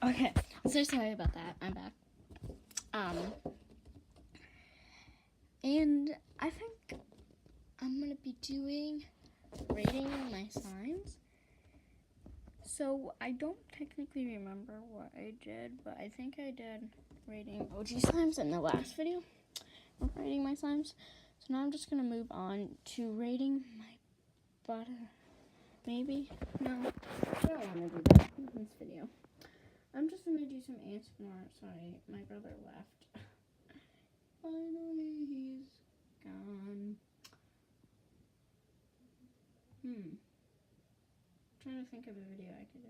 Okay, so sorry about that. I'm back. And I think I'm gonna be rating my slimes. So I don't technically remember what I did, but I think I did rating OG slimes in the last video of rating my slimes. So now I'm just gonna move on to rating my butter. Maybe? No, I don't want to do that in this video. I'm just gonna do some ASMR. Sorry, my brother left. Finally, he's gone. Trying to think of a video I could do.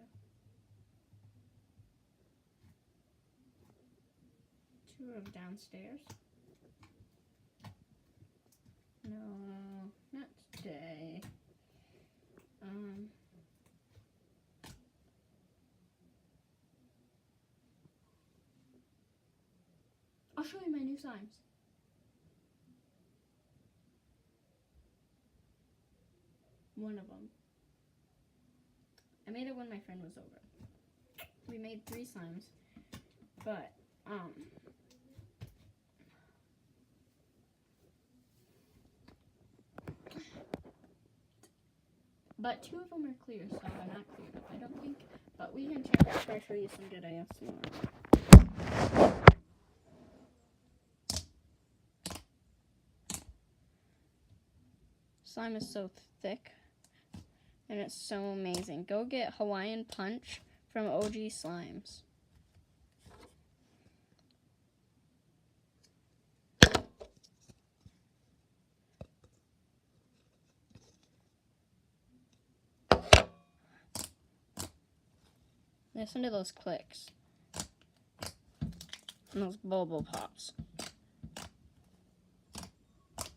Tour of downstairs. No, not today. I'll show you my new slimes. One of them. I made it when my friend was over. We made 3 slimes, but but 2 of them are clear, so they're not clear, I don't think. But we can check after I show you some good ASMR. Slime is so thick, and it's so amazing. Go get Hawaiian Punch from OG Slimes. Listen to those clicks. And those bubble pops.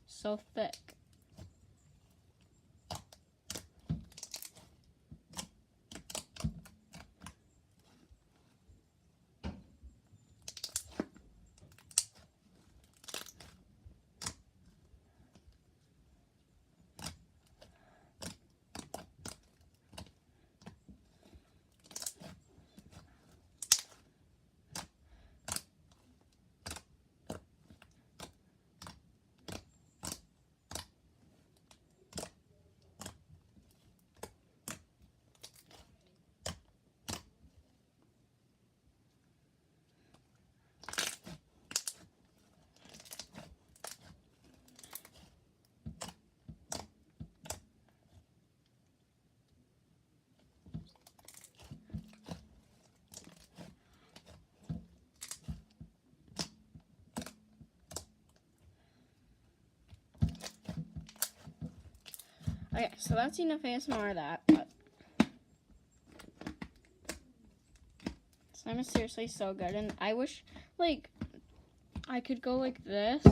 So thick. Okay, so that's enough ASMR of that, but slime is seriously so good, and I wish, like, I could go like this.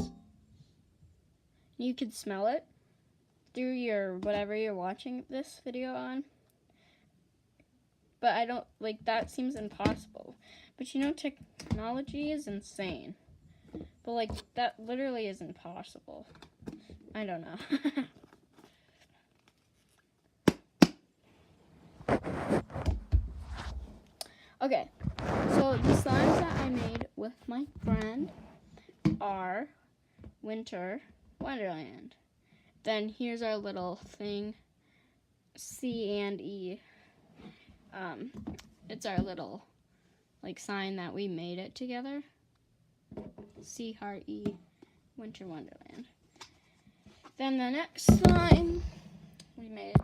You could smell it through your, whatever you're watching this video on. But I don't, like, that seems impossible. But you know, technology is insane. But, like, that literally is impossible. I don't know. Okay, so the slimes that I made with my friend are Winter Wonderland. Then here's our little thing, C and E. It's our little, like, sign that we made it together. C heart E, Winter Wonderland. Then the next slime we made.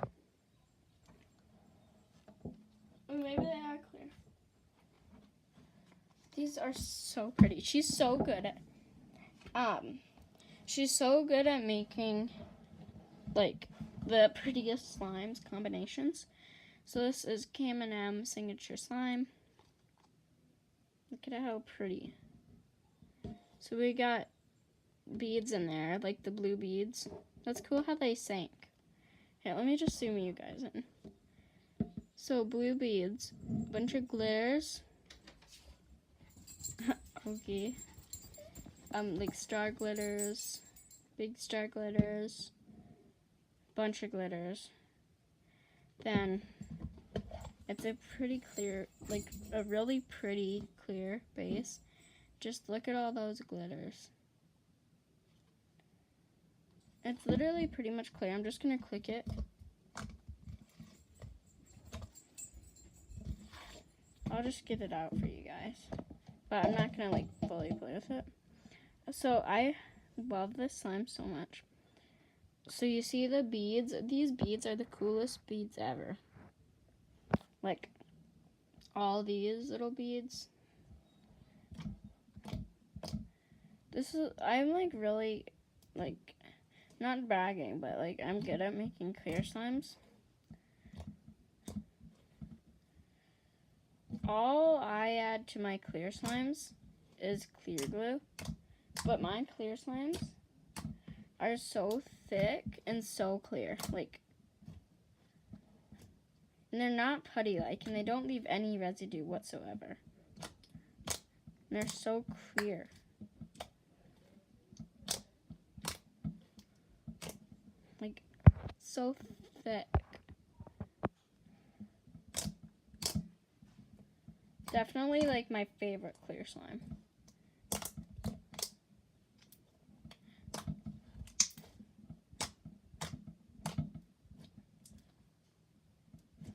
Maybe they are clear. These are so pretty. She's so good at making, like, the prettiest slimes combinations. So this is K&M Signature Slime. Look at how pretty. So we got beads in there, like the blue beads. That's cool how they sank. Okay, let me just zoom you guys in. So blue beads, bunch of glitters. Okay. Like star glitters, big star glitters, bunch of glitters. Then It's a pretty clear, like a really pretty clear base. Just look at all those glitters. It's literally pretty much clear. I'm just gonna click it. I'll just get it out for you guys. But I'm not gonna like fully play with it. So I love this slime so much. So you see the beads? These beads are the coolest beads ever. Like all these little beads. I'm like really like not bragging, but like I'm good at making clear slimes. All I add to my clear slimes is clear glue, but my clear slimes are so thick and so clear, like, and they're not putty-like, and they don't leave any residue whatsoever. And they're so clear. Like, so thick. Definitely, like, my favorite clear slime.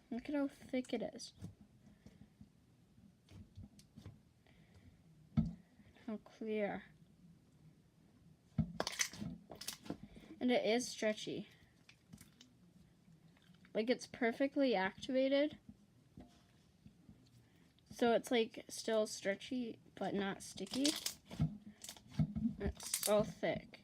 Look at how thick it is. How clear. And it is stretchy. Like, it's perfectly activated. So it's like still stretchy, but not sticky. It's so thick.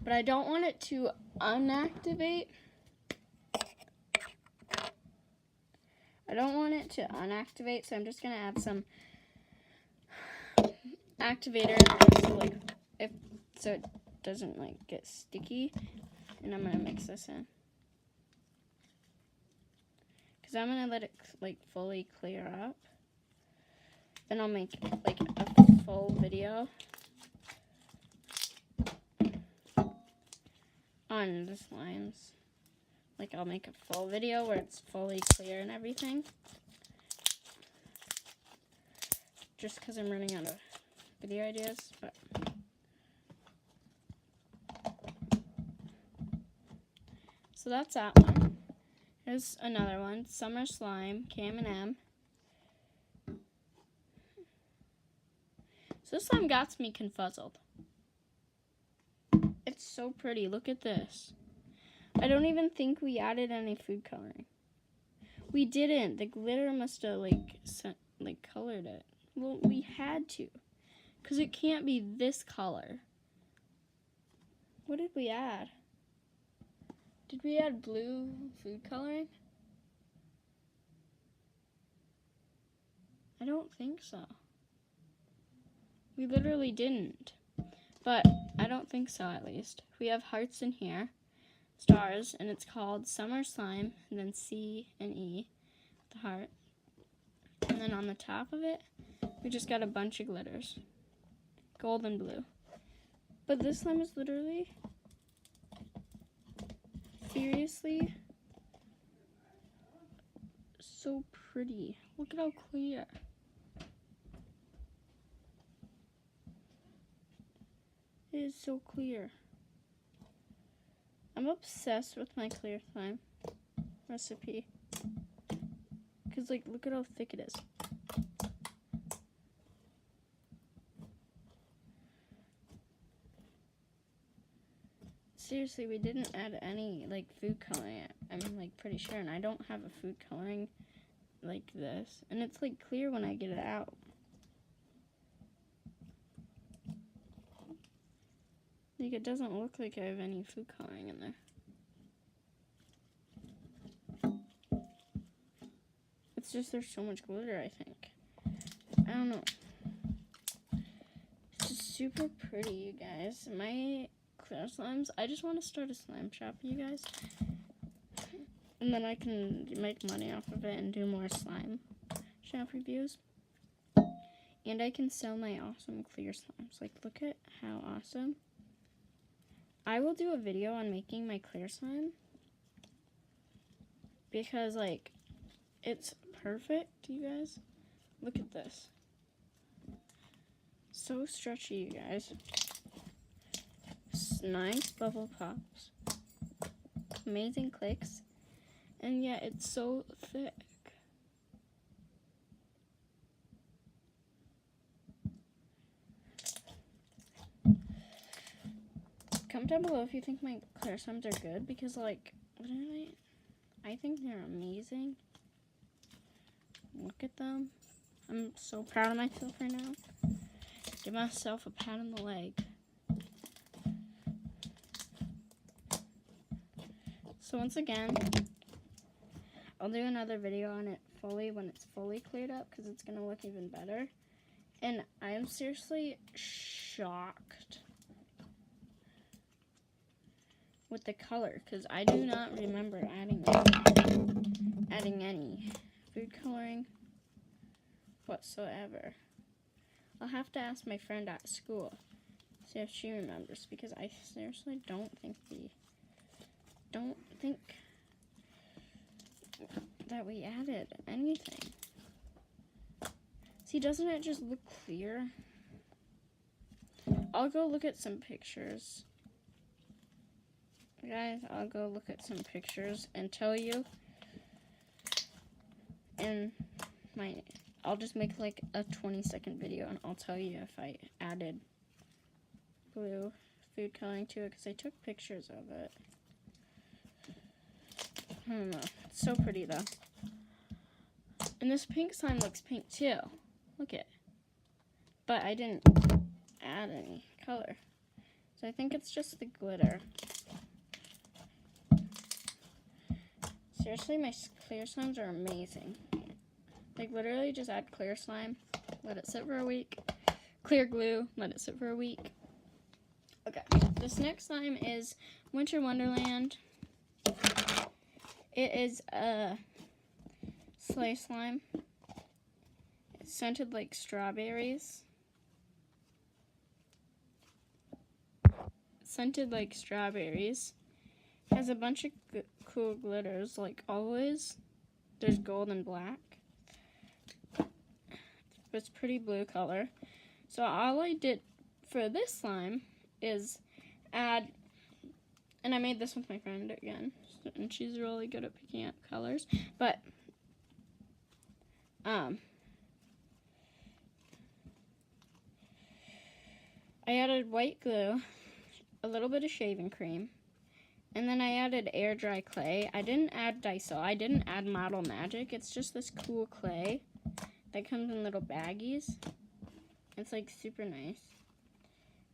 But I don't want it to unactivate. So I'm just gonna add some activator so it doesn't like get sticky. And I'm gonna mix this in. Cause I'm gonna let it like fully clear up. Then I'll make like a full video on the slimes. Like I'll make a full video where it's fully clear and everything. Just cause I'm running out of video ideas, but so that's that one. Here's another one, Summer Slime, K&M. So this slime got me confuzzled. It's so pretty. Look at this. I don't even think we added any food coloring. We didn't. The glitter must have like colored it. Well, we had to, because it can't be this color. What did we add? Did we add blue food coloring? I don't think so. We literally didn't. But I don't think so, at least. We have hearts in here, stars, and it's called Summer Slime, and then C and E, the heart. And then on the top of it, we just got a bunch of glitters. Gold and blue. But this slime is literally, seriously, so pretty. Look at how clear. It is so clear. I'm obsessed with my clear slime recipe. Because, like, look at how thick it is. Seriously, we didn't add any, like, food coloring. I'm, like, pretty sure. And I don't have a food coloring like this. And it's, like, clear when I get it out. Like, it doesn't look like I have any food coloring in there. It's just there's so much glitter, I think. I don't know. It's just super pretty, you guys. My clear slimes, I just want to start a slime shop, you guys. And then I can make money off of it and do more slime shop reviews. And I can sell my awesome clear slimes. Like, look at how awesome. I will do a video on making my clear slime because like it's perfect, you guys. Look at this. So stretchy, you guys. Nice bubble pops. Amazing clicks. And yet it's so thick. Comment down below if you think my clear slimes are good because like, literally, I think they're amazing. Look at them. I'm so proud of myself right now. Give myself a pat on the leg. So once again, I'll do another video on it fully when it's fully cleared up because it's going to look even better. And I am seriously shocked with the color because I do not remember adding any food coloring whatsoever. I'll have to ask my friend at school, see if she remembers, because I seriously don't think that we added anything. See, doesn't it just look clear? I'll go look at some pictures. Guys, I'll go look at some pictures and tell you. And I'll just make like a 20-second video and I'll tell you if I added blue food coloring to it because I took pictures of it. I don't know. It's so pretty though. And this pink slime looks pink too. Look it. But I didn't add any color. So I think it's just the glitter. Seriously, my clear slimes are amazing. Like literally just add clear slime, let it sit for a week. Clear glue, let it sit for a week. Okay, this next slime is Winter Wonderland. It is a sleigh slime. It's scented like strawberries. Scented like strawberries. Has a bunch of cool glitters like always. There's gold and black. It's pretty blue color. So all I did for this slime is add, and I made this with my friend again, and she's really good at picking out colors, but I added white glue, a little bit of shaving cream, and then I added air dry clay. I didn't add Dysol. I didn't add Model Magic. It's just this cool clay that comes in little baggies. It's like super nice.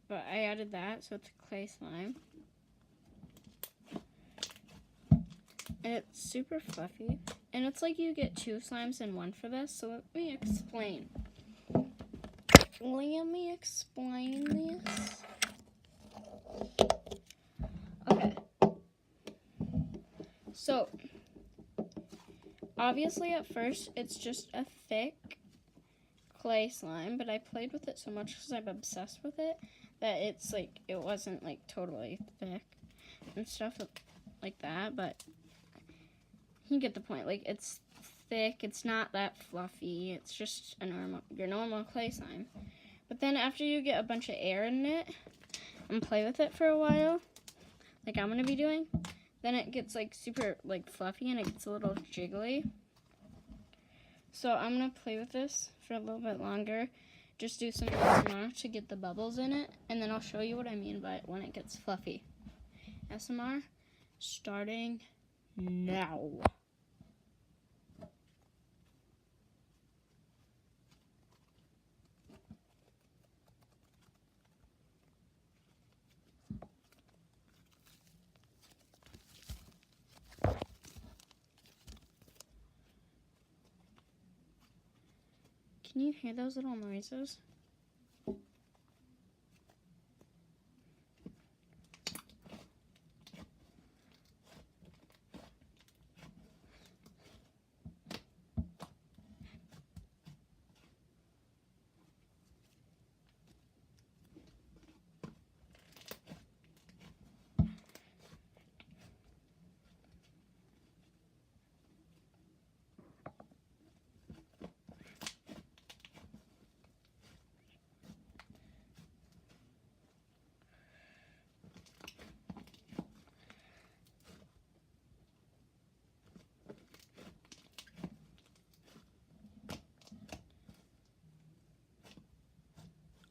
But I added that, so it's a clay slime. And it's super fluffy. And it's like you get 2 slimes in one for this. So let me explain. Let me explain this. Okay. So, obviously at first it's just a thick clay slime, but I played with it so much because I'm obsessed with it that it's like, it wasn't like totally thick and stuff like that, but you get the point. Like, it's thick, it's not that fluffy, it's just your normal clay slime. But then after you get a bunch of air in it and play with it for a while, like I'm gonna be doing, then it gets like super like fluffy and it gets a little jiggly. So I'm gonna play with this for a little bit longer, just do some ASMR to get the bubbles in it, and then I'll show you what I mean by when it gets fluffy. ASMR starting now. Can you hear those little noises?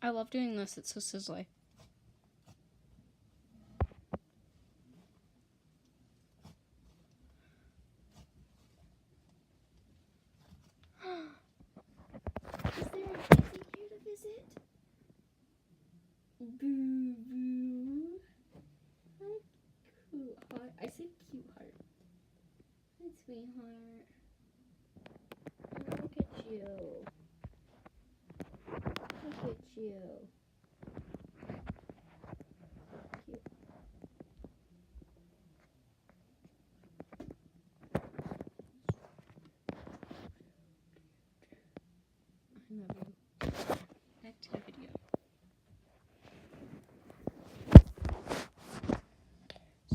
I love doing this. It's so sizzly. Is there a Daisy here to visit? Boo boo. Hi, cute heart. I said cute heart. Hi, sweetheart. Oh, look at you. Look at you. Cute. I love you. Back to the video.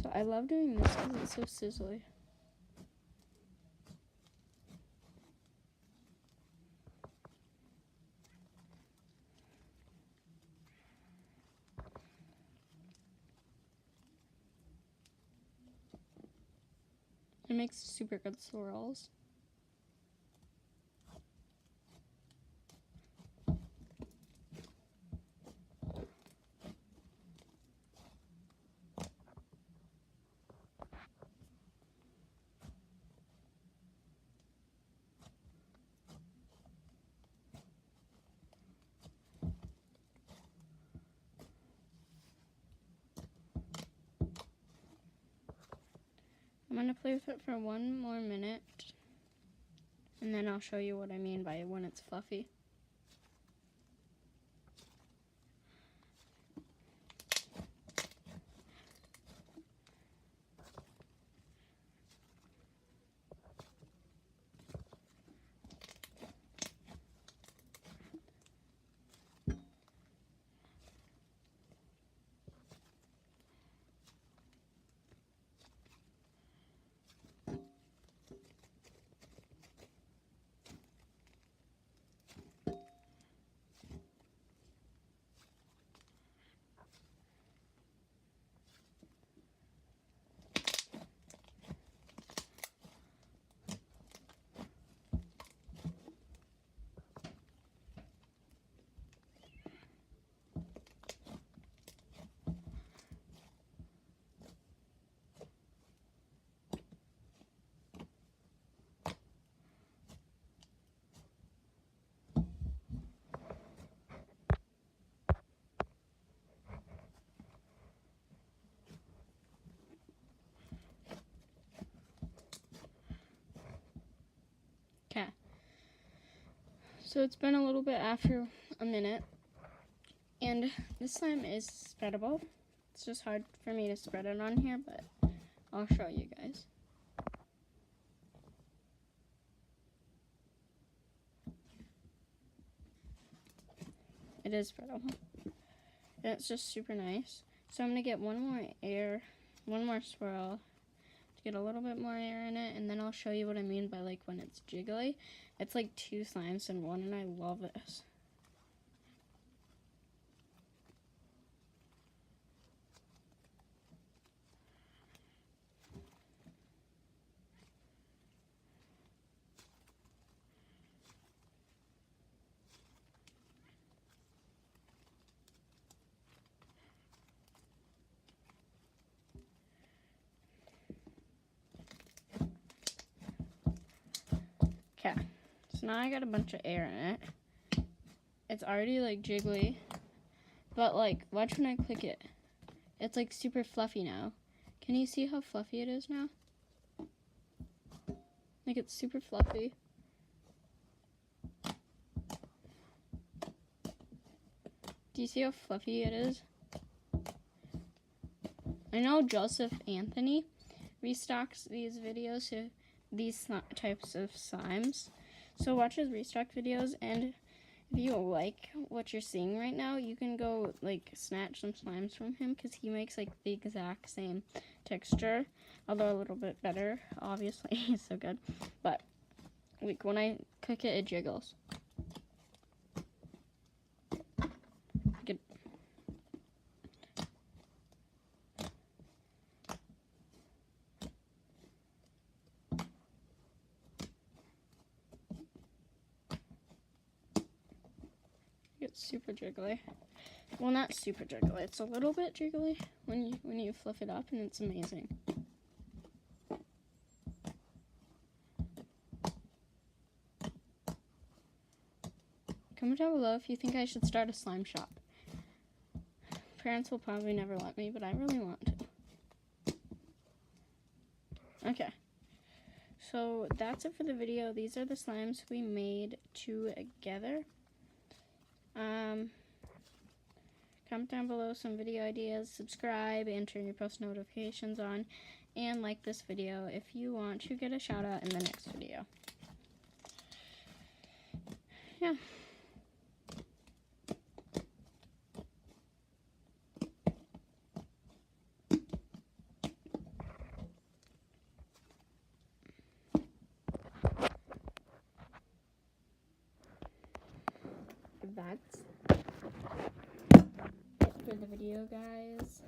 So I love doing this because it's so sizzly. It makes super good swirls. I'm going to play with it for 1 more minute, and then I'll show you what I mean by when it's fluffy. Okay. So it's been a little bit after a minute, and this slime is spreadable. It's just hard for me to spread it on here, but I'll show you guys. It is spreadable. And it's just super nice. So I'm going to get one more swirl to get a little bit more air in it, and then I'll show you what I mean by like when it's jiggly. It's like 2 slimes in one, and I love this. Okay, so now I got a bunch of air in it. It's already like jiggly, but like watch when I click it. It's like super fluffy now. Can you see how fluffy it is now? Like it's super fluffy. Do you see how fluffy it is? I know Joseph Anthony restocks these videos, so these types of slimes. So watch his restock videos, and if you like what you're seeing right now, you can go like snatch some slimes from him because he makes like the exact same texture, although a little bit better. Obviously, he's so good. But like when I click it, it jiggles. Good. it's super jiggly. Well, not super jiggly. It's a little bit jiggly when you fluff it up, and it's amazing. Comment down below if you think I should start a slime shop. Parents will probably never let me, but I really want to. Okay. So that's it for the video. These are the slimes we made together. Comment down below some video ideas, subscribe, and turn your post notifications on, and like this video if you want to get a shout out in the next video. Yeah. That's it for the video, guys.